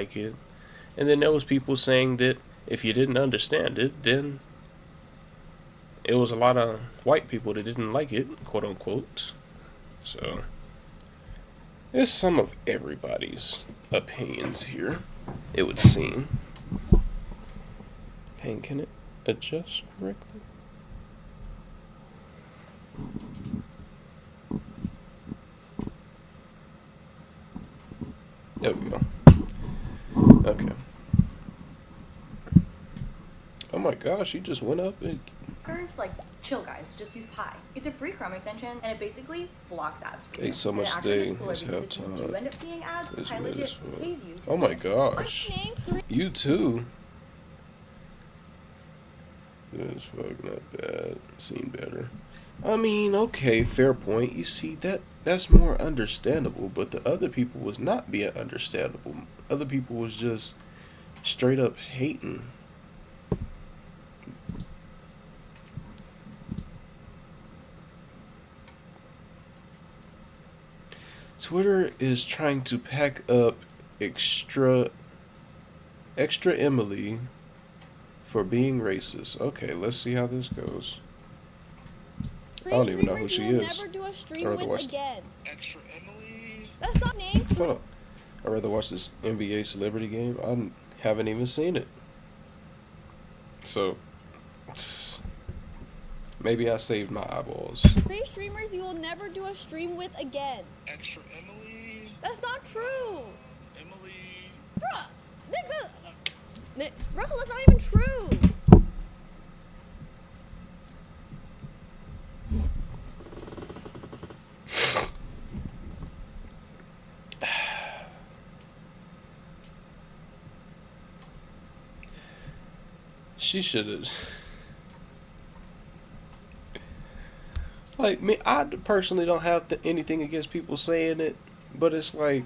like it. And then there was people saying that if you didn't understand it, then it was a lot of white people that didn't like it, quote unquote. So there's some of everybody's opinions here, it would seem. Dang, can it adjust correctly? There we go. Okay. Oh my gosh, he just went up and... Like, chill guys, just use Pi. It's a free Chrome extension, and it basically blocks ads for you. Ate so much today, let's have time. If you do end up seeing ads, Pi legit pays you to oh my gosh. You too. This fuck not bad. Seen better. I mean, okay, fair point. You see, that's more understandable, but the other people was not being understandable. Other people was just straight up hating. Twitter is trying to pack up Extraemily for being racist. Okay, let's see how this goes. I don't even know who she is. Never do a stream with again. Extraemily? That's not name. Hold on. I'd rather watch this NBA celebrity game. I haven't even seen it. So, maybe I saved my eyeballs. 3 streamers you will never do a stream with again. Extraemily? That's not true. Emily? Bruh, Nick, Russell, that's not even true. She should have. Like, me, I personally don't have anything against people saying it, but it's like,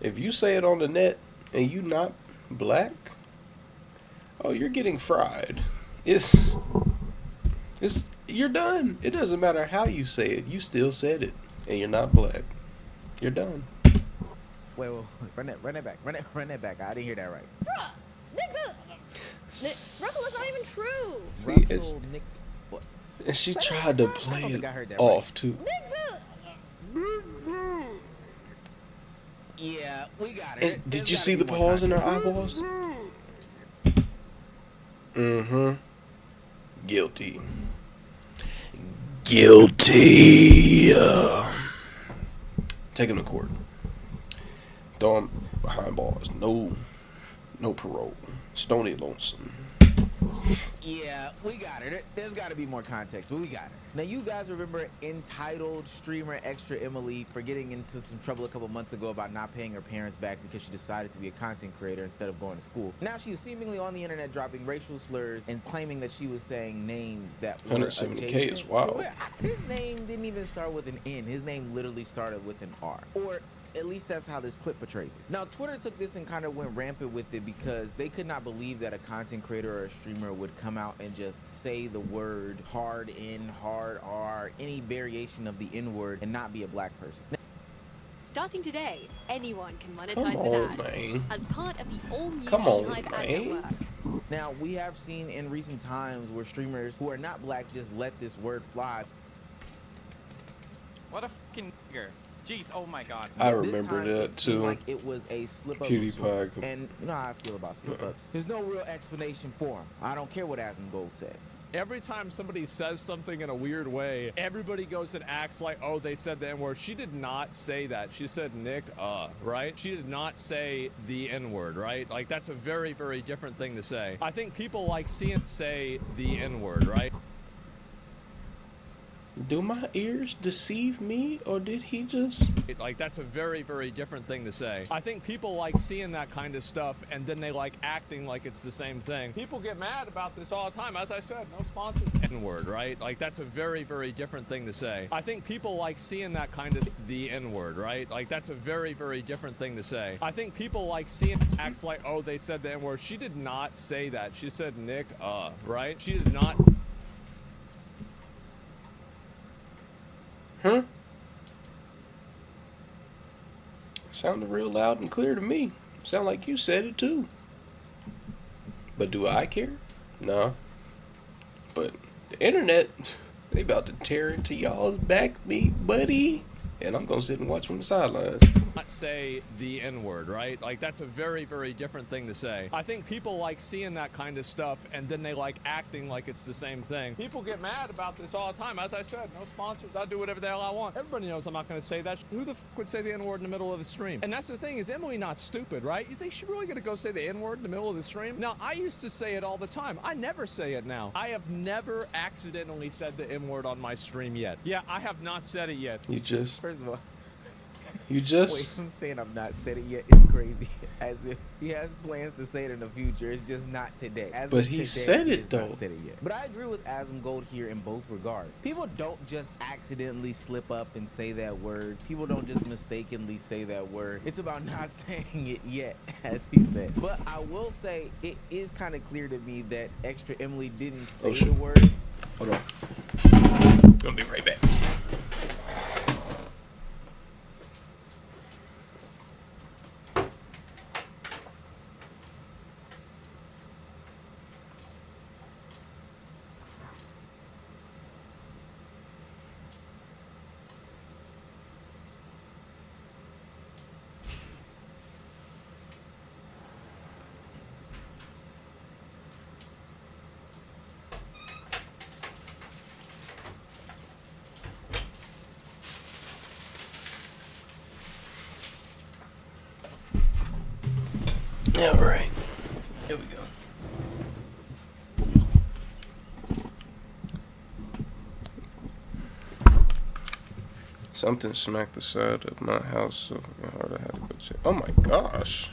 if you say it on the net and you not black, oh, you're getting fried. It's you're done. It doesn't matter how you say it. You still said it, and you're not black. You're done. Wait, run that back. Run that back. I didn't hear that right. Bruh, Russell, that's not even true. See, Russell, Nick, what? and she tried to play it off too. Yeah, we got it. Did you see the pause in her eyeballs? Mm-hmm. Guilty. Guilty. Take him to court. Throw him behind bars. No parole. Stony lonesome. Yeah, we got it. There's got to be more context, but we got it. Now, you guys remember entitled streamer Extraemily for getting into some trouble a couple months ago about not paying her parents back because she decided to be a content creator instead of going to school. Now she is seemingly on the internet dropping racial slurs and claiming that she was saying names that were 170K is wild. His name didn't even start with an N. His name literally started with an R. Or at least that's how this clip portrays it. Now, Twitter took this and kind of went rampant with it because they could not believe that a content creator or a streamer would come out and just say the word hard N, hard R, any variation of the N word and not be a black person. Starting today, anyone can monetize with ads man. as part of the all-new Come on, Beehive ad man. network. Now, we have seen in recent times where streamers who are not black just let this word fly. What a fucking nigger. Jeez, oh my god. I remember that it seemed too. like it was a slip up. PewDiePie. And you know how I feel about slip ups. There's no real explanation for them. I don't care what Asmongold says. Every time somebody says something in a weird way, everybody goes and acts like, oh, they said the N-word. She did not say that. She said Nick, right? She did not say the N-word, right? Like, that's a very, very different thing to say. I think people like seeing it say the N-word, right? Do my ears deceive me, or did he just... Like, that's a very, very different thing to say. I think people like seeing that kind of stuff, and then they like acting like it's the same thing. People get mad about this all the time. As I said, no sponsors. N-word, right? Like, that's a very, very different thing to say. I think people like seeing that kind of the N-word, right? Like, that's a very, very different thing to say. I think people like seeing it acts like, oh, they said the N-word. She did not say that. She said Nick, right? She did not... Sounded real loud and clear to me. Sound like you said it too. But do I care? No. But the internet, they about to tear into y'all's back meat, buddy. And I'm gonna sit and watch from the sidelines. Not say the N-word, right? Like, that's a very, very different thing to say. I think people like seeing that kind of stuff, and then they like acting like it's the same thing. People get mad about this all the time. As I said, no sponsors. I do whatever the hell I want. Everybody knows I'm not going to say that. Who the f would say the N-word in the middle of a stream? And that's the thing, is Emily not stupid, right? You think she's really going to go say the N-word in the middle of the stream? Now, I used to say it all the time. I never say it now. I have never accidentally said the N-word on my stream yet. Yeah, I have not said it yet. You just, First of all, you just. wait, I'm saying I've not said it yet. It's crazy. As if he has plans to say it in the future. It's just not today. As But of he today, said he it, has though. not said it yet. But I agree with Asm Gold here in both regards. People don't just accidentally slip up and say that word. People don't just mistakenly say that word. It's about not saying it yet, as he said. But I will say it is kind of clear to me that Extra Emily didn't say the shit. word. Hold on. Gonna be right back. All right, here we go. Something smacked the side of my house so hard I had to go check. Oh my gosh.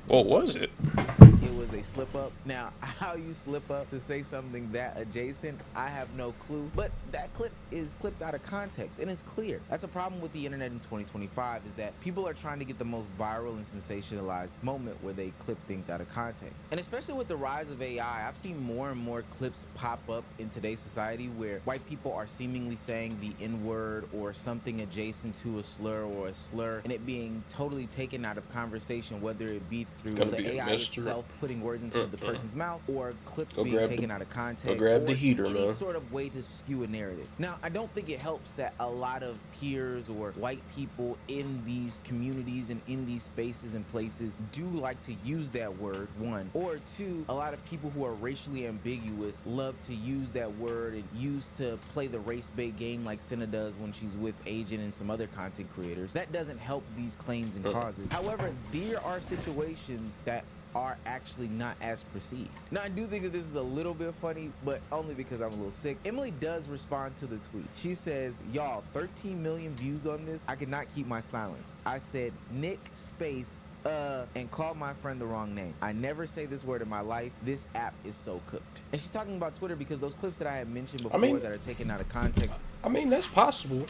What was it? It was a slip up. Now, how you slip up to say something that adjacent, I have no clue. But that clip is clipped out of context, and it's clear. That's a problem with the internet in 2025, is that people are trying to get the most viral and sensationalized moment where they clip things out of context. And especially with the rise of AI, I've seen more and more clips pop up in today's society where white people are seemingly saying the N-word or something adjacent to a slur or a slur, and it being totally taken out of conversation, whether it be through Gonna the be a AI mystery. itself putting words into the person's mouth, or clips Go being grab taken the- out of context, go grab or the heater, any man. sort of way to skew a narrative. Now, I don't think it helps that a lot of peers or white people in these communities and in these spaces and places do like to use that word, one. Or two, a lot of people who are racially ambiguous love to use that word and use to play the race bait game like Senna does when she's with Agent and some other content creators. That doesn't help these claims and causes. However, there are situations that are actually not as perceived. Now, I do think that this is a little bit funny, but only because I'm a little sick. Emily does respond to the tweet. She says, y'all, 13 million views on this. I could not keep my silence. I said, Nick space, and called my friend the wrong name. I never say this word in my life. This app is so cooked. And she's talking about Twitter because those clips that I had mentioned before that are taken out of context. I mean, that's possible.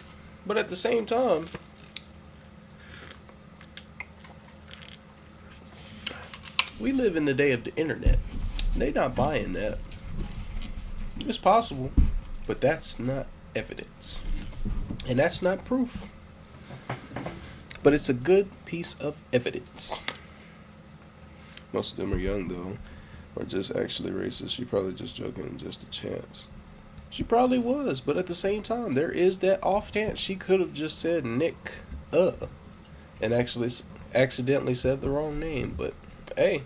But at the same time, we live in the day of the internet. They not buying that. It's possible, but that's not evidence. And that's not proof. But it's a good piece of evidence. Most of them are young, though, or just actually racist. She probably just joking, just a chance. She probably was, but at the same time, there is that off chance she could have just said Nick, and actually accidentally said the wrong name. But hey,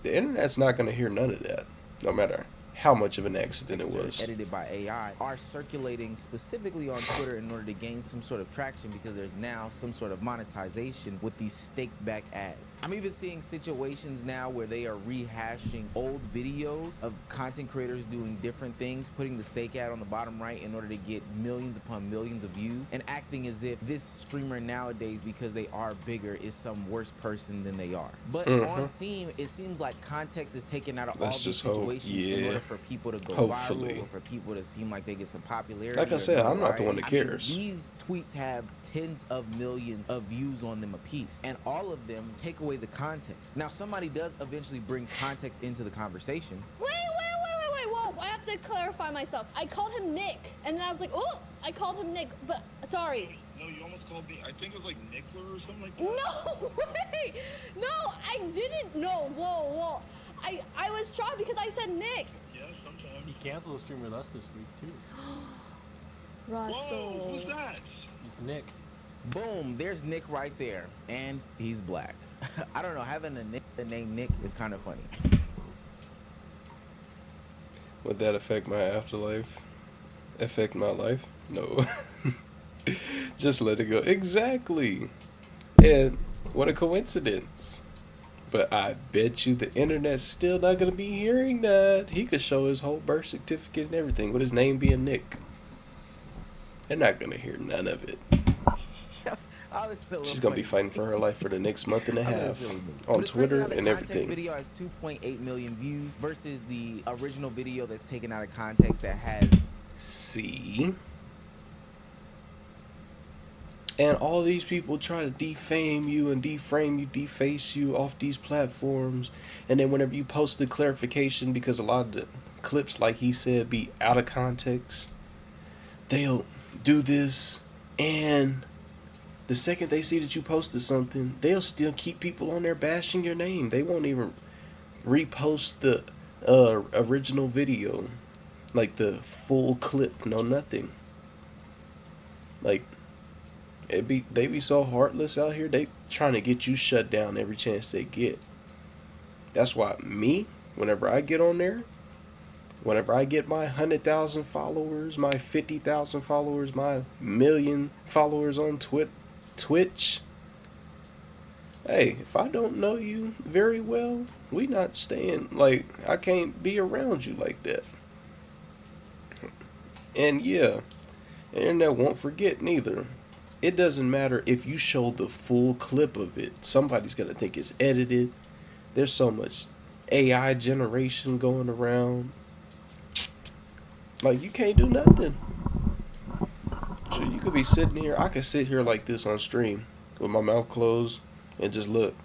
the internet's not going to hear none of that, no matter how much of an accident it was. Edited by AI are circulating specifically on Twitter in order to gain some sort of traction because there's now some sort of monetization with these staked back ads. I'm even seeing situations now where they are rehashing old videos of content creators doing different things, putting the stake ad on the bottom right in order to get millions upon millions of views, and acting as if this streamer nowadays, because they are bigger, is some worse person than they are. But on theme, it seems like context is taken out of all these situations in order for people to go viral, or for people to seem like they get some popularity. Like I said, I'm not the one that cares. These tweets have tens of millions of views on them apiece, and all of them take away the context. Now, somebody does eventually bring context into the conversation. Wait, whoa, I have to clarify myself. I called him Nick, and then I was like, oh, I called him Nick, but sorry. No, you almost called me. I think it was like Nickler or something like that. No way! No, I didn't. No, whoa. I was shocked because I said Nick. Yeah, He sometimes. canceled a stream with us this week too. Russell. Whoa, who's that? It's Nick. Boom, there's Nick right there, and he's black. I don't know, having a name Nick is kind of funny. Would that affect my afterlife? Affect my life? No. Just let it go. Exactly. And what a coincidence. But I bet you the internet's still not going to be hearing that. He could show his whole birth certificate and everything with his name being Nick. They're not going to hear none of it. She's going to be fighting for her life for the next month and a half on Twitter and everything. The video has 2.8 million views versus the original video that's taken out of context that has... See? And all these people try to defame you and deframe you, deface you off these platforms. And then whenever you post the clarification, because a lot of the clips, like he said, be out of context, they'll do this. And the second they see that you posted something, they'll still keep people on there bashing your name. They won't even repost the original video. Like the full clip, no nothing. Like... they be so heartless out here. They trying to get you shut down every chance they get. That's why me, whenever I get on there, whenever I get my 100,000 followers, my 50,000 followers, my 1,000,000 followers on Twitch, hey, if I don't know you very well, we not staying, like, I can't be around you like that. And yeah, the internet won't forget neither. It doesn't matter if you show the full clip of it. Somebody's going to think it's edited. There's so much AI generation going around. Like, you can't do nothing. So you could be sitting here. I could sit here like this on stream with my mouth closed and just look.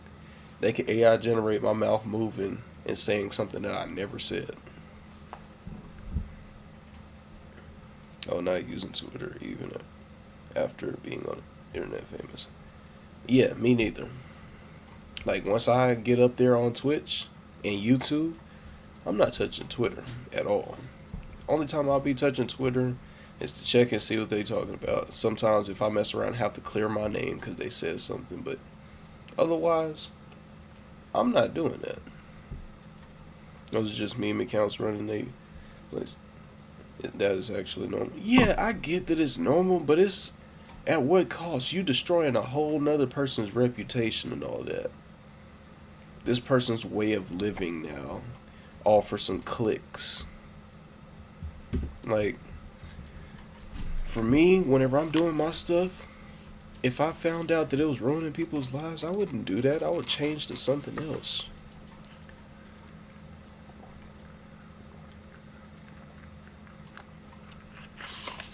They can AI generate my mouth moving and saying something that I never said. Oh, not using Twitter even after being on internet famous. Yeah, me neither. Like, once I get up there on Twitch and YouTube, I'm not touching Twitter at all. Only time I'll be touching Twitter is to check and see what they talking about. Sometimes if I mess around, I have to clear my name because they said something. But otherwise, I'm not doing that. Those are just meme accounts running. That is actually normal. Yeah, I get that it's normal, but it's at what cost? You destroying a whole nother person's reputation and all that. This person's way of living now, all for some clicks. Like, for me, whenever I'm doing my stuff, if I found out that it was ruining people's lives, I wouldn't do that. I would change to something else.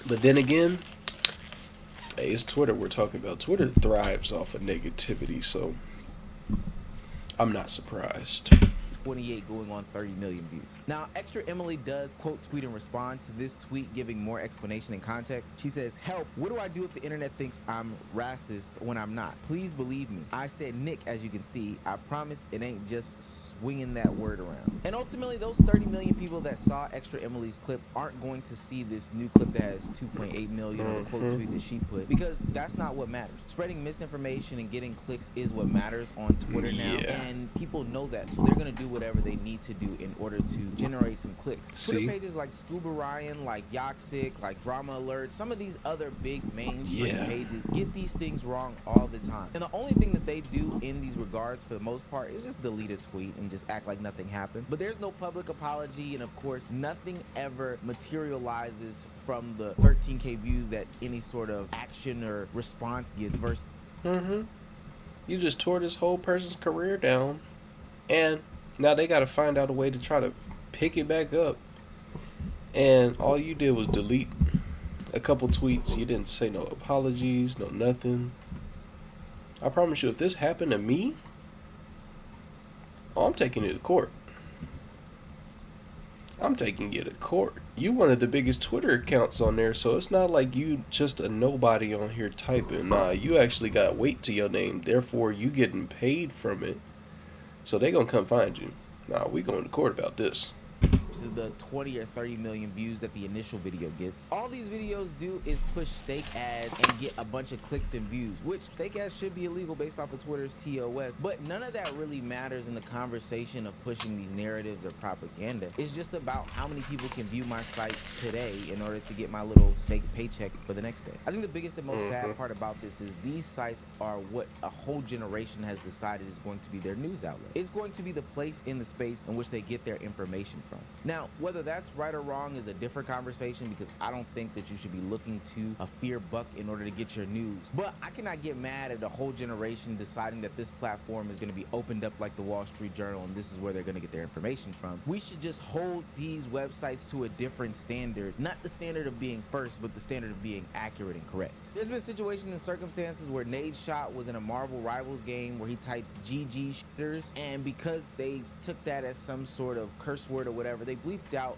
But then again, hey, it's Twitter we're talking about. Twitter thrives off of negativity, so I'm not surprised. 28 going on 30 million views. Now, Extraemily does quote tweet and respond to this tweet, giving more explanation and context. She says, "Help, what do I do if the internet thinks I'm racist when I'm not? Please believe me. I said Nick, as you can see. I promise it ain't just swinging that word around." And ultimately, those 30 million people that saw Extraemily's clip aren't going to see this new clip that has 2.8 million on the quote tweet that she put, because that's not what matters. Spreading misinformation and getting clicks is what matters on Twitter now, and people know that, so they're going to do whatever they need to do in order to generate some clicks. Twitter pages like Scuba Ryan, like Yoxic, like Drama Alert, some of these other big mainstream pages get these things wrong all the time. And the only thing that they do in these regards, for the most part, is just delete a tweet and just act like nothing happened. But there's no public apology, and of course, nothing ever materializes from the 13K views that any sort of action or response gets versus. You just tore this whole person's career down, and now they got to find out a way to try to pick it back up. And all you did was delete a couple tweets. You didn't say no apologies, no nothing. I promise you, if this happened to me, I'm taking it to court. I'm taking you to court. You one of the biggest Twitter accounts on there, so it's not like you just a nobody on here typing. Nah, you actually got weight to your name, therefore you getting paid from it. So they gonna come find you. Nah, we going to court about this. Is the 20 or 30 million views that the initial video gets. All these videos do is push stake ads and get a bunch of clicks and views, which stake ads should be illegal based off of Twitter's TOS, but none of that really matters in the conversation of pushing these narratives or propaganda. It's just about how many people can view my site today in order to get my little stake paycheck for the next day. I think the biggest and most sad part about this is these sites are what a whole generation has decided is going to be their news outlet. It's going to be the place in the space in which they get their information from. Now, whether that's right or wrong is a different conversation, because I don't think that you should be looking to a fear buck in order to get your news. But I cannot get mad at a whole generation deciding that this platform is going to be opened up like the Wall Street Journal and this is where they're going to get their information from. We should just hold these websites to a different standard, not the standard of being first, but the standard of being accurate and correct. There's been situations and circumstances where Nadeshot was in a Marvel Rivals game where he typed GG shitters, and because they took that as some sort of curse word or whatever, they bleeped out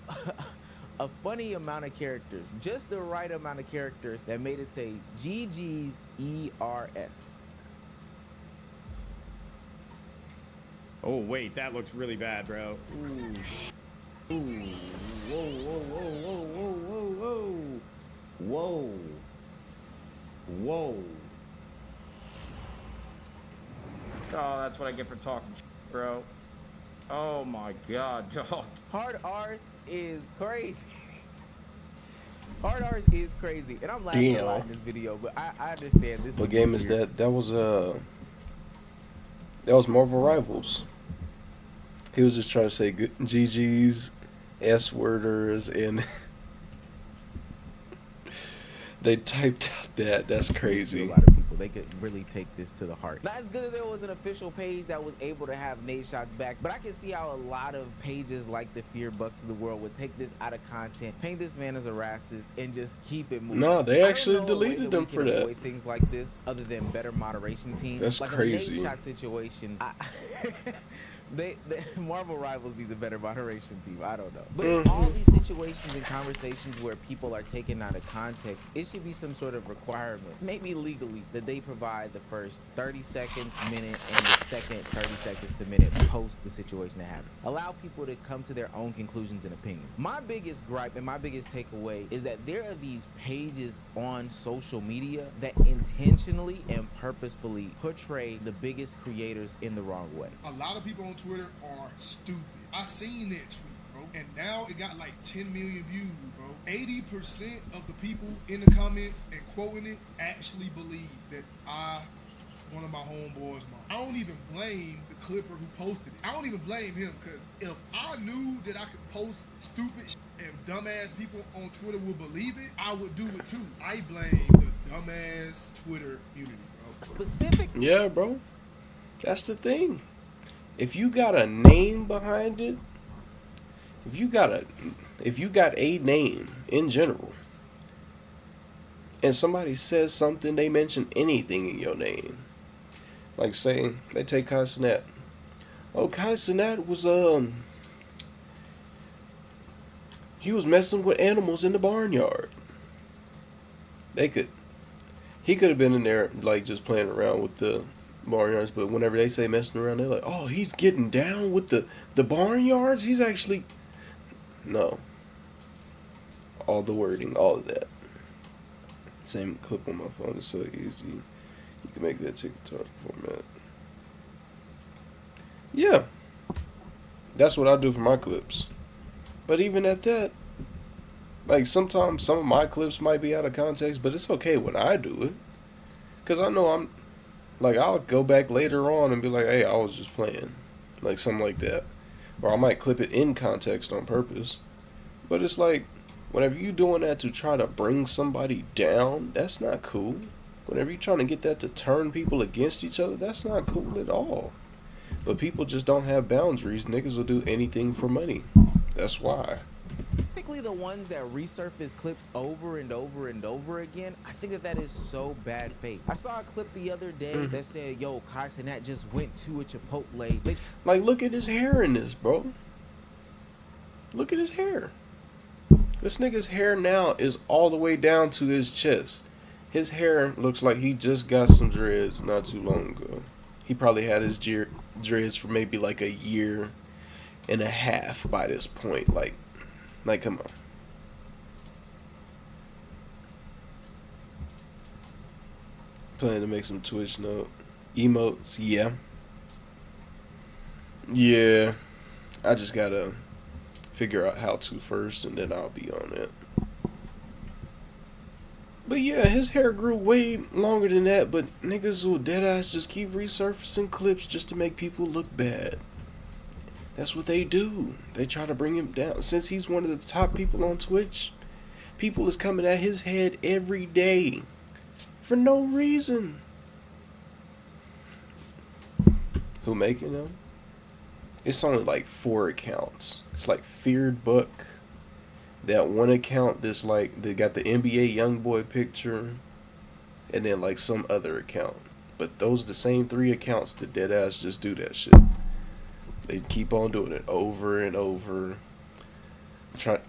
a funny amount of characters, just the right amount of characters that made it say GG's ERS. Oh wait, that looks really bad, bro. Ooh. Ooh. Whoa, whoa, whoa, whoa, whoa, whoa, whoa. Whoa. Whoa. Oh, that's what I get for talking, bro. Oh my god, dog. Hard R's is crazy. Hard R's is crazy, and I'm laughing a lot in this video, but I understand this. What game is that? That was Marvel Rivals. He was just trying to say good GG's, S-worders, and they typed out that. That's crazy. A lot of people, they could really take this to the heart. Not as good as there was an official page that was able to have Nadeshot's back, but I can see how a lot of pages like the Fear Bucks of the world would take this out of content, paint this man as a racist, and just keep it moving. No, they actually deleted him for that. Things like this, other than better moderation teams. That's like crazy. A Nadeshot situation. They Marvel Rivals needs a better moderation team. I don't know. But in all these situations and conversations where people are taken out of context, it should be some sort of requirement, maybe legally, that they provide the first 30 seconds, minute, and the second 30 seconds to minute post the situation that happened. Allow people to come to their own conclusions and opinions. My biggest gripe and my biggest takeaway is that there are these pages on social media that intentionally and purposefully portray the biggest creators in the wrong way. A lot of people on Twitter are stupid. I seen that tweet, bro, and now it got like 10 million views, bro. 80% of the people in the comments and quoting it actually believe that one of my homeboys, I don't even blame the clipper who posted it. I don't even blame him, because if I knew that I could post stupid shit and dumbass people on Twitter would believe it, I would do it too. I blame the dumbass Twitter community, bro. Specific. Yeah, bro. That's the thing. If you got a name behind it, if you got a name in general, and somebody says something, they mention anything in your name, like saying they take Kai Cenat. Oh, Kai Cenat was he was messing with animals in the barnyard. He could have been in there like just playing around with the barnyards, but whenever they say messing around, they're like, oh, he's getting down with the barnyards. He's actually no. All the wording, all of that. Same clip on my phone. It's so easy. You can make that TikTok format. Yeah, that's what I do for my clips. But even at that, like sometimes some of my clips might be out of context, but it's okay when I do it, cause I know I'll go back later on and be like, hey, I was just playing. Like, something like that. Or I might clip it in context on purpose. But it's like, whenever you're doing that to try to bring somebody down, that's not cool. Whenever you're trying to get that to turn people against each other, that's not cool at all. But people just don't have boundaries. Niggas will do anything for money. That's why. Particularly the ones that resurface clips over and over and over again, I think that is so bad faith. I saw a clip the other day that said, yo, Kai Cenat just went to a Chipotle. Like, look at his hair in this, bro. Look at his hair. This nigga's hair now is all the way down to his chest. His hair looks like he just got some dreads not too long ago. He probably had his dreads for maybe like a year and a half by this point. Like come on. Planning to make some Twitch emotes. Yeah. I just gotta figure out how to first, and then I'll be on it. But yeah, his hair grew way longer than that, but niggas will deadass just keep resurfacing clips just to make people look bad. That's what they do. They try to bring him down. Since he's one of the top people on Twitch, people is coming at his head every day for no reason. Who making them? It's only like 4 accounts. It's like Feared Buck. That one account that's like, they got the NBA YoungBoy picture. And then like some other account. But those are the same 3 accounts that deadass just do that shit. They keep on doing it over and over.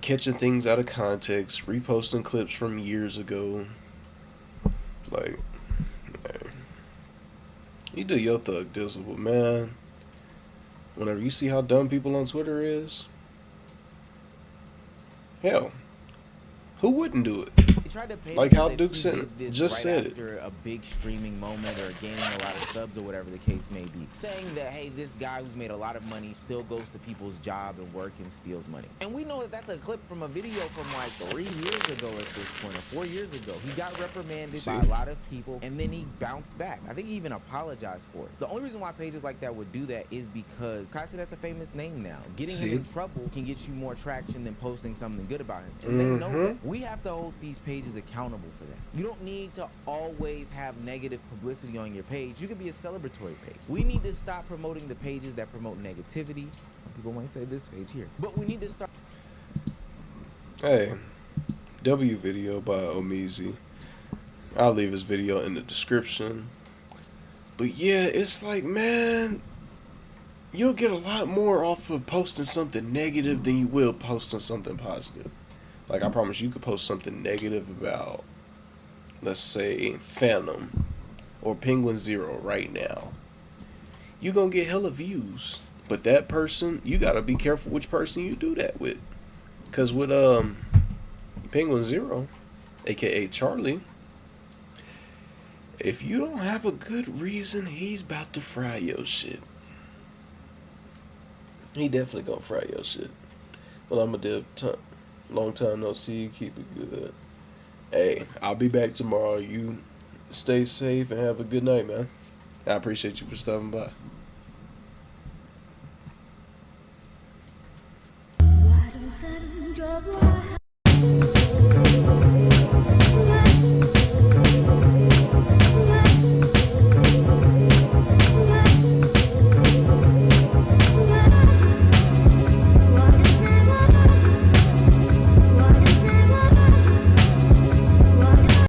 Catching things out of context. Reposting clips from years ago. Like, man. You do your thug dizzle, but man, whenever you see how dumb people on Twitter is, hell, who wouldn't do it? Tried to pay Like how Duke just said it. After a big streaming moment or gaining a lot of subs or whatever the case may be, saying that, hey, this guy who's made a lot of money still goes to people's job and work and steals money. And we know that that's a clip from a video from like 3 years ago at this point, or 4 years ago. He got reprimanded by a lot of people, and then he bounced back. I think he even apologized for it. The only reason why pages like that would do that is because Kai said that's a famous name now. Getting him in trouble can get you more traction than posting something good about him. And they know that. We have to hold these pages accountable for that. You don't need to always have negative publicity on your page. You can be a celebratory page. We need to stop promoting the pages that promote negativity. Some people might say this page here, but we need to start. Hey, W video by Omizi. I'll leave his video in the description. But yeah, it's like, man, you'll get a lot more off of posting something negative than you will posting something positive. Like, I promise you could post something negative about, let's say, Phantom or Penguin Zero right now. You're going to get hella views. But that person, you got to be careful which person you do that with. Because with Penguin Zero, a.k.a. Charlie, if you don't have a good reason, he's about to fry your shit. He definitely going to fry your shit. Well, I'm going to dip. Long time no see. Keep it good. Hey, I'll be back tomorrow. You stay safe and have a good night, man. I appreciate you for stopping by.